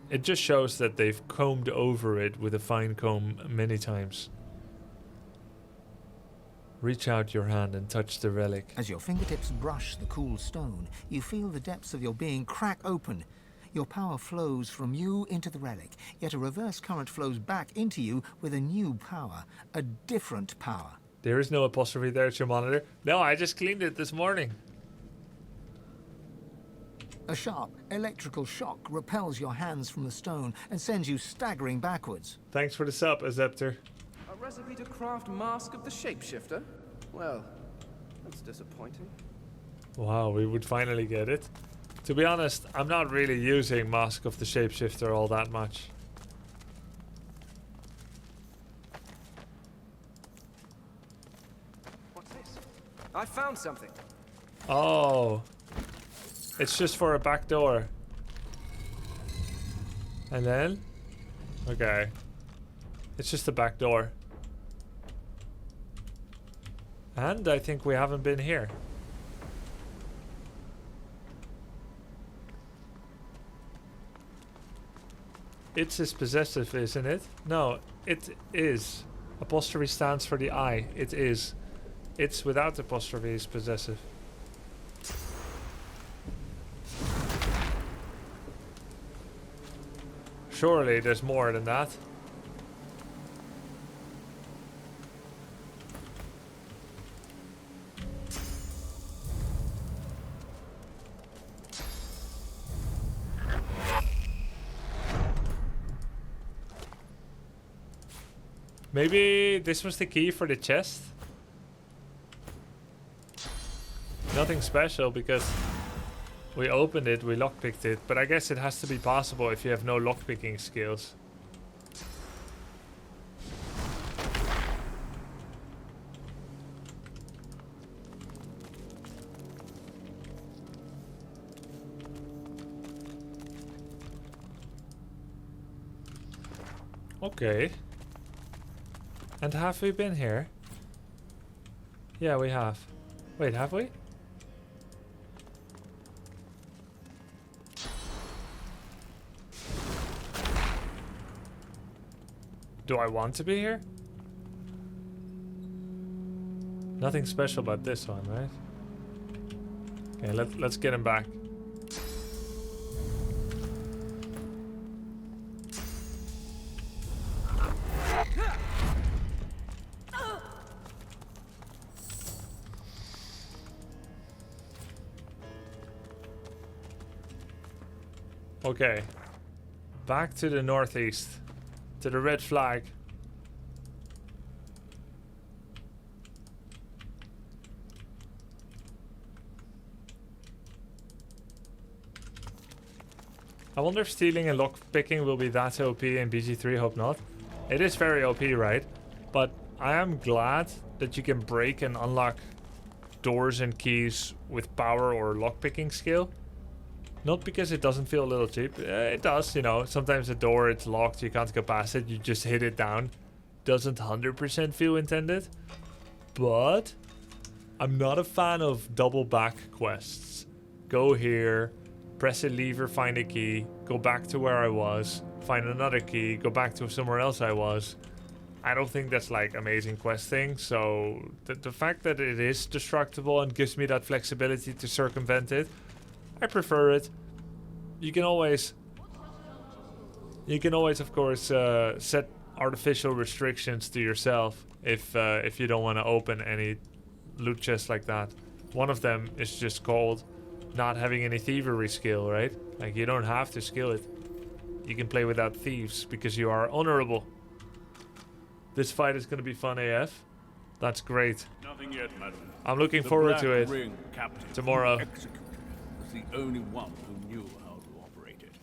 It just shows that they've combed over it with a fine comb many times. Reach out your hand and touch the relic. As your fingertips brush the cool stone, you feel the depths of your being crack open. Your power flows from you into the relic, yet a reverse current flows back into you with a new power, a different power. There is no apostrophe there, it's your monitor. No, I just cleaned it this morning. A sharp electrical shock repels your hands from the stone and sends you staggering backwards. Thanks for the sub, Azepter. A recipe to craft Mask of the Shapeshifter? Well, that's disappointing. Wow, we would finally get it. To be honest, I'm not really using Mask of the Shapeshifter all that much. What's this? I found something. Oh. It's just for a back door. And then? Okay. It's just a back door. And I think we haven't been here. It's is possessive, isn't it? No, it is. Apostrophe stands for the I. It is. It's without apostrophe is possessive. Surely there's more than that. Maybe this was the key for the chest? Nothing special because we opened it, we lockpicked it, but I guess it has to be possible if you have no lockpicking skills. Okay. And have we been here? Yeah, we have. Wait, have we? Do I want to be here? Nothing special about this one, right? Okay, let's get him back. Okay. Back to the northeast. To the red flag. I wonder if stealing and lockpicking will be that OP in BG3, hope not. It is very OP, right? But I am glad that you can break and unlock doors and keys with power or lockpicking skill. Not because it doesn't feel a little cheap. It does, you know. Sometimes the door, it's locked, you can't go past it, you just hit it down. Doesn't 100% feel intended. But I'm not a fan of double back quests. Go here, press a lever, find a key, go back to where I was, find another key, go back to somewhere else I was. I don't think that's like amazing questing. So the fact that it is destructible and gives me that flexibility to circumvent it, I prefer it. You can always of course set artificial restrictions to yourself if you don't want to open any loot chests like that. One of them is just called not having any thievery skill, right? Like you don't have to skill it. You can play without thieves because you are honorable. This fight is going to be fun AF. That's great. Nothing yet, madam. I'm looking forward to it tomorrow. The only one who knew how to operate it.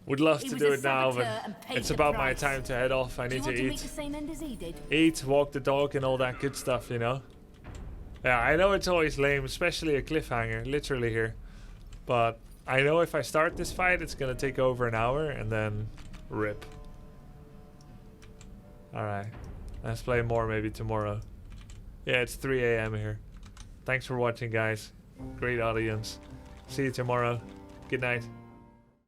Would love to do it now, but it's about my time to head off. I need to eat. The same end as he did? Eat, walk the dog, and all that good stuff, you know? Yeah, I know it's always lame, especially a cliffhanger, literally here. But I know if I start this fight, it's gonna take over an hour, and then rip. Alright, let's play more maybe tomorrow. Yeah, it's 3 AM here. Thanks for watching, guys. Great audience. See you tomorrow. Good night.